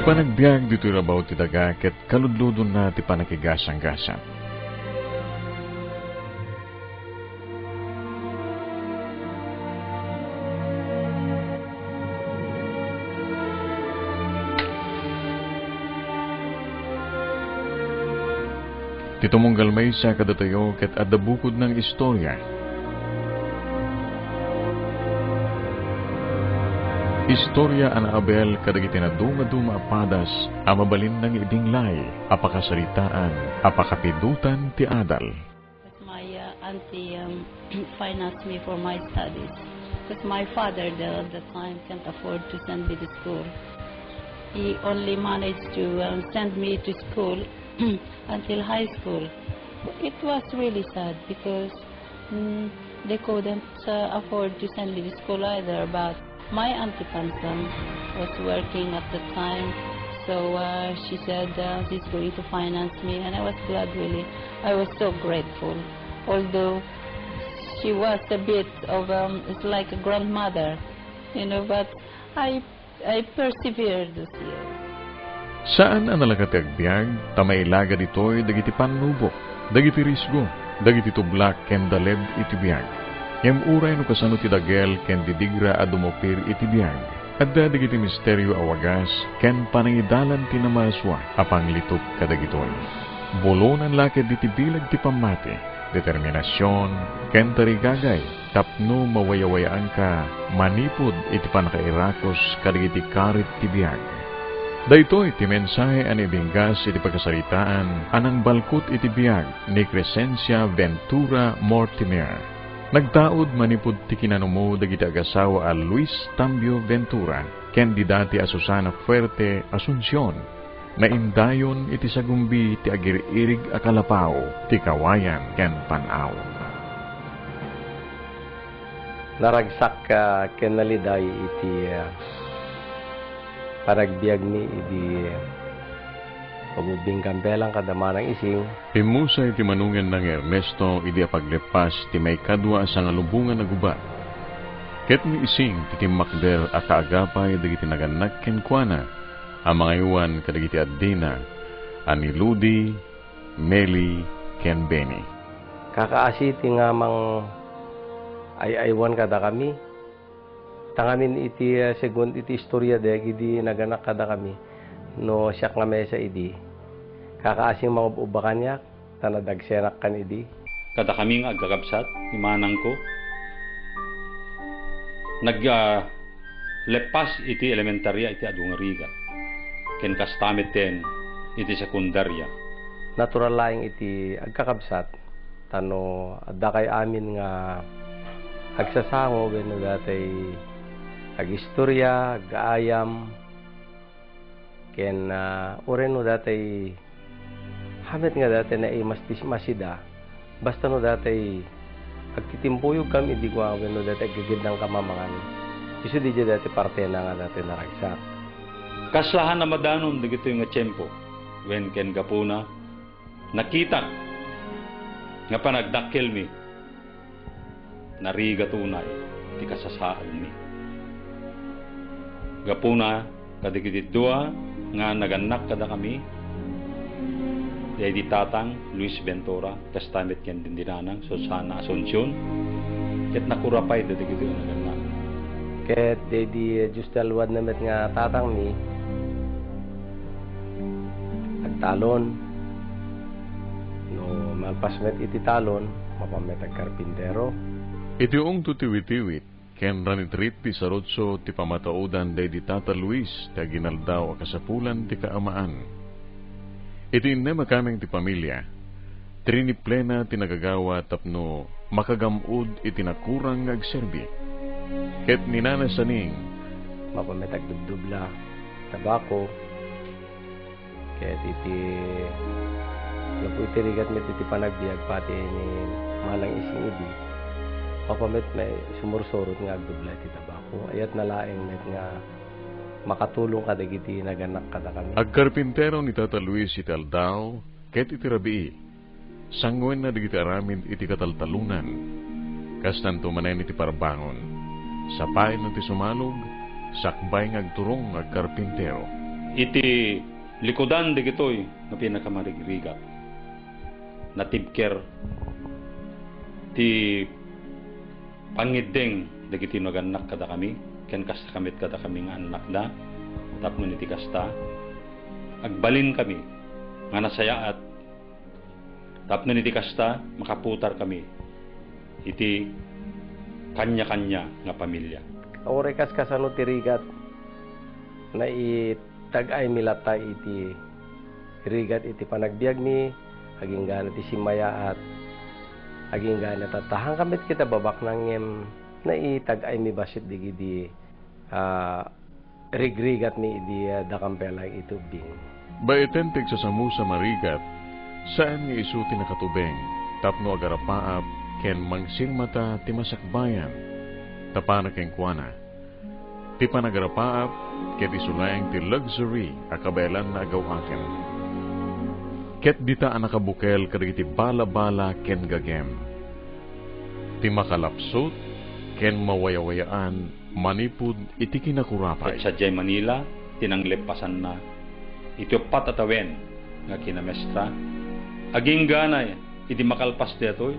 panagbiag dito rabaw ti daga ket kaludludon na ti panakigasang-gasang. Tito mong galmay sa kadatayo ket adda bukod ng istorya. Istorya an Abel kadagiti na duma-duma apadas amabalin ng ibinglay, apakasalitaan, apakapidutan ti adal. My auntie financed me for my studies because my father at the time can't afford to send me to school. He only managed to send me to school until high school. It was really sad because they couldn't afford to send me to school either, but my auntie Pansam was working at the time, so she said she's going to finance me, and I was glad, really. I was so grateful, although she was a bit of it's like a grandmother, but I persevered this year. Saan ang nalagati agbiag, tamailaga ditoy dagiti pannubo, dagiti risgo, dagiti tublak ken daleb iti biag. Yam uray no kasano ti dagel ken didigra a dumopir iti biag. Adda dagiti misteryo awagas ken panangidalan ti namaswa apang litot kadagitoy. Bolonan laked iti bilag ti pamati, determinasyon ken tarigagay, tapno mawayawayaan ka, manipod iti panakairakos kadagiti karit ti biag. Daytoy ti mensahe an ibinggas iti pagkasalitaan anang balkot iti biag ni Crescencia Ventura Mortimer. Nagtaod manipod ti kinanumo dagiti agasawa a Luis Tambio Ventura ken didati a Susana Fuerte Asuncion na indayon iti sagumbi ti agiririg a kalapaw ti kawayan ken panaw. Naragsak ken naliday iti paragbiag ni idi pagubing kampelang kadamanang ising. Pimusay ti manungen ng Ernesto idi apaglepas ti may kadwa sa ngalubungan na gubat. Ket ni ising ti timakder a kaagapay dagiti naganak ken kuana ang mga iwan kadagiti addina ani Ludi, Meli ken Benny. Kakaasi ti nga mang ay-aywan kada kami. Tangamin iti segund iti istorya dek idi naganak kada kami no siyak nga mesa idi kakaasing mga ubakan niya tanadagsenak kan idi kada kaming agkakabsat imanang ko lepas iti elementarya iti adungariga ken kastameten iti sekundarya natural laing iti agkakabsat tano adda kay amin nga agsasango wenno datay agistorya, gaayam, ken oren no datay hamet nga datay na masida. Basta no datay agtitimpuyog kami di ko no datay gagid ng kamamangan. Isu di datay parte na nga datay naragsak. Kaslahan na madanon dagito nga tiyempo wen ken gapuna nakita nga panagdakkel mi nariga tunay ti kasasaan mi. Gapuna kadigiti dua nga naganak kada kami di tatang Luis Ventura kastamit ken dindinanang Susana Asuncion ket nakurapay dadigiti naganak ket di justalwad namet nga tatang mi agtalon no malpasmet iti talon mapamet ag karpintero iti ong tutiwitiwit ken ranitrit ti sarotso ti pamataudan day di Tata Luis ti ginaldaw a kasapulan ti kaamaan. Iti inema kaming ti pamilya, triniplena ti nagagawa tapno makagamud iti nakurang nga agserbi. Ket ninanasaning mapametag dubdubla, tabako, ket iti naputirigat met iti panagbiag pati ni manang ising idi. Papamet may sumursurot nga agdubla iti tabako. Ayat nalaeng met nga makatulong kadagiti naganak kada kami. Agkarpintero ni Tata Luis iti Aldao, ket iti rabii, sangwen na digiti aramin iti kataltalunan. Kastan tumanen iti parbangon. Sapain na ti sumalog, sakbay ngagturong agkarpintero. iti likodan digitoy nga pinakamarigrigat. Natibker ti pangideng dagiti naganak kada kami, ken kasta kamit kada kami nga anak da, tapno iti kasta agbalin kami nga nasayaat, tapno iti kasta makaputar kami iti kanya-kanya nga pamilya. Orekas kasano ti rigat na itagay milata iti rigat iti panagbiag mi aging gana ti simaya at aging gana tatahang kamit kita babak nangem na itagay mi basit digidi rigrigat mi idi dakampelay itubing. Baitentig sa samu sa marigat, saan nga isuti nakatubeng, tapno agarapaap, ken mangsin mata ti masakbayan, tapana ken kuana. Ti panagarapaap, ket isulayang ti luxury, akabelan na agawaken. Ket dita anakabukel kadagiti bala-bala ken gagem. Ti makalapsot, ken mawayawayaan, manipud iti kinakurapay. Ket sadyay Manila, tinanglepasan na iti opat atawen nga kinamestra. Aging ganay, iti makalpas detoy,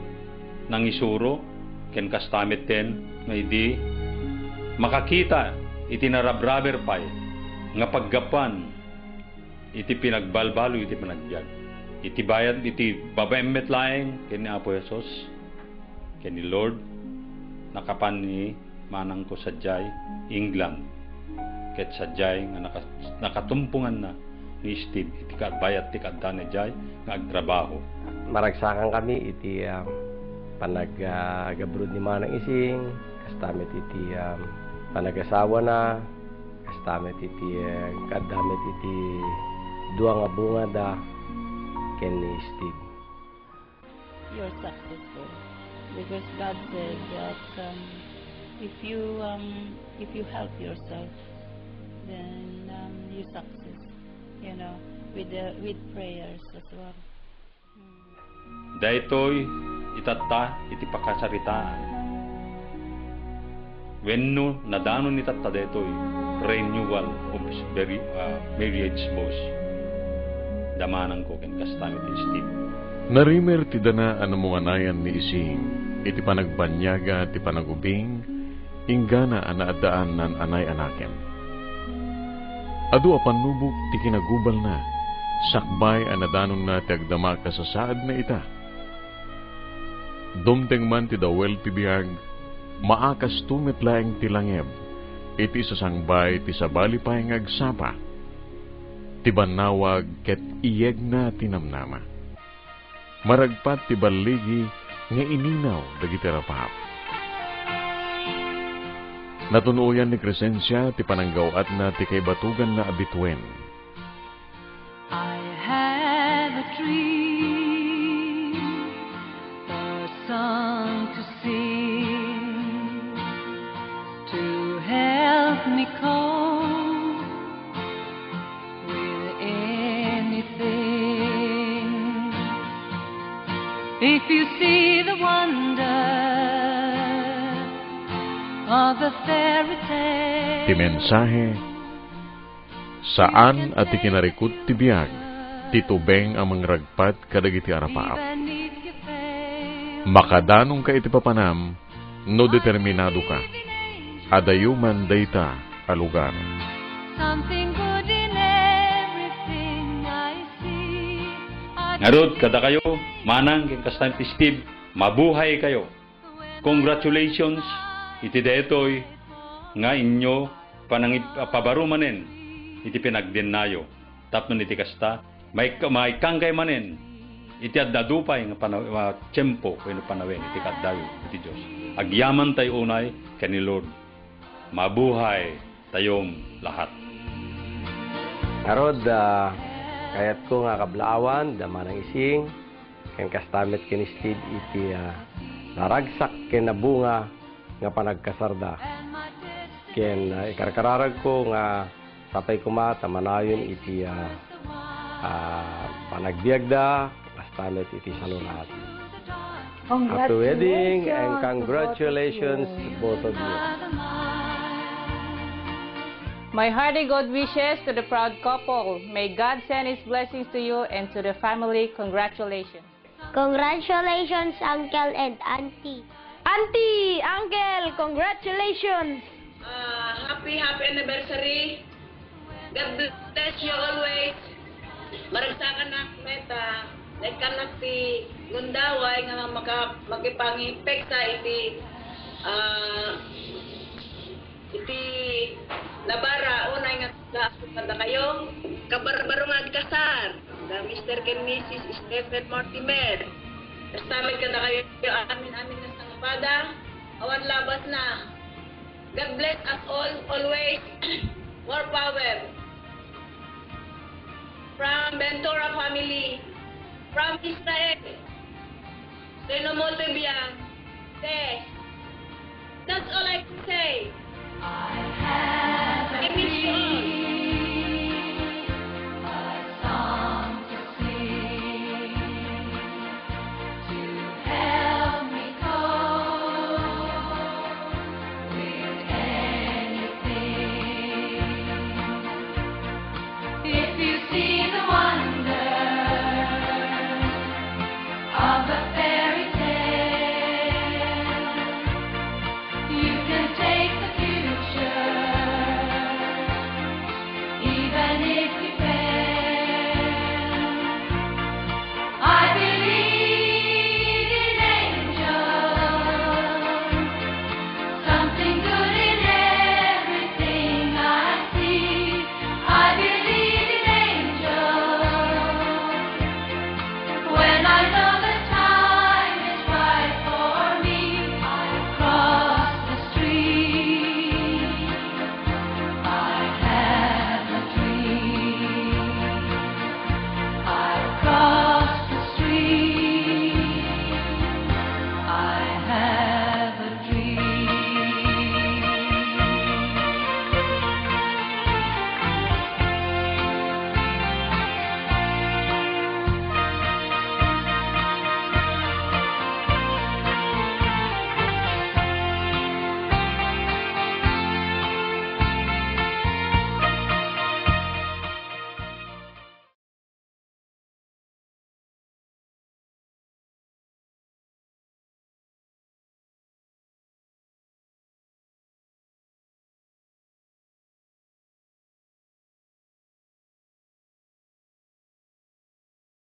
nang isuro, ken kastamit ten, nga idi makakita, iti narabraber pay, nga paggapan, iti pinagbalbalo, iti panagbiag. Iti bayad, iti babaemmet laeng, ken ni Apo Jesus, ken ni Lord, nakapan ni manang ko sadyay, England, ket sadyay, nga nakatumpungan na, ni Steve, iti bayad ti kaddan jay nga agtrabaho. Maragsakan kami iti panagabrod ni manang ising, kastamit iti panagasawa na, kastamit iti kadamit iti dua nga bunga da ken ni Steve. You're successful because God said that if you help yourself, then you success. You know, with prayers as well. Daytoy itatta iti pakasaritaan. Wenno nadanon ni tatta daytoy renewal of marriage vows. Damanan ko ken kastamit ti Steve. Narimer ti dana mga nayan ni ising, iti panagbanyaga ti panagubing, inggana anaadaan nan anay anakem. Adu apan nubok ti kinagubal na, sakbay anadanon na ti agdama kasasaad na ita. Dumteng man ti dawel ti biag, maakas tumit laeng ti langeb, iti sasangbay ti sabali pay agsapa. Ti banawag ket iyeg na tinamnama. Maragpat ti baligi nga ininaw dagiti rapap. Natunuyan ni Crescencia ti pananggawat na ti kay batugan na abituen. I have a dream, a song to sing, to help me cope with anything. If you see the wonder of a fairy tale, Ti mensahe, saan at ti kinarikot ti biag, ti tubeng ang mangragpat kadagiti arapaap. beneath your veil, Makadanong ka iti papanam, no determinado ka. Adayuman dayta a lugar. something good in everything I see. Ngarod kada kayo, manang ken kastamit ti Steve, mabuhay kayo. Congratulations iti daytoy nga inyo pabarumanen iti pinagdennayo. Tapno iti kasta may kangkay manen iti addadupay nga tiyempo wenno panawen iti kaddayo iti Dios. Agyaman tayo unay ken ni Lord. Mabuhay tayong lahat. Arod, kayat ko nga kablaawan, dama ng ising, ken kastamit ken Steve iti naragsak ken nabunga nga panagkasarda. Ken ikarkararag ko nga sapay kuma tamanayon iti panagbiagda, kastamit iti salulat. Happy wedding and congratulations both of you. My hearty good wishes to the proud couple. May God send His blessings to you and to the family. Congratulations. Congratulations, Uncle and Auntie. Auntie, Uncle, congratulations. Happy anniversary. God bless you always. Maragsakan na meta. Like kanak ti gundaway nga makipangipek sa iti nabara unay nga kada kayo kabarbaro nga kasar da Mr. and Mrs. Stephen Mortimer. Kastamit kada kayo amin nga sangapada awan labas na. God bless us all always. More power. From Ventura family, from Israel, Senomote Biang, that's all I can say. I have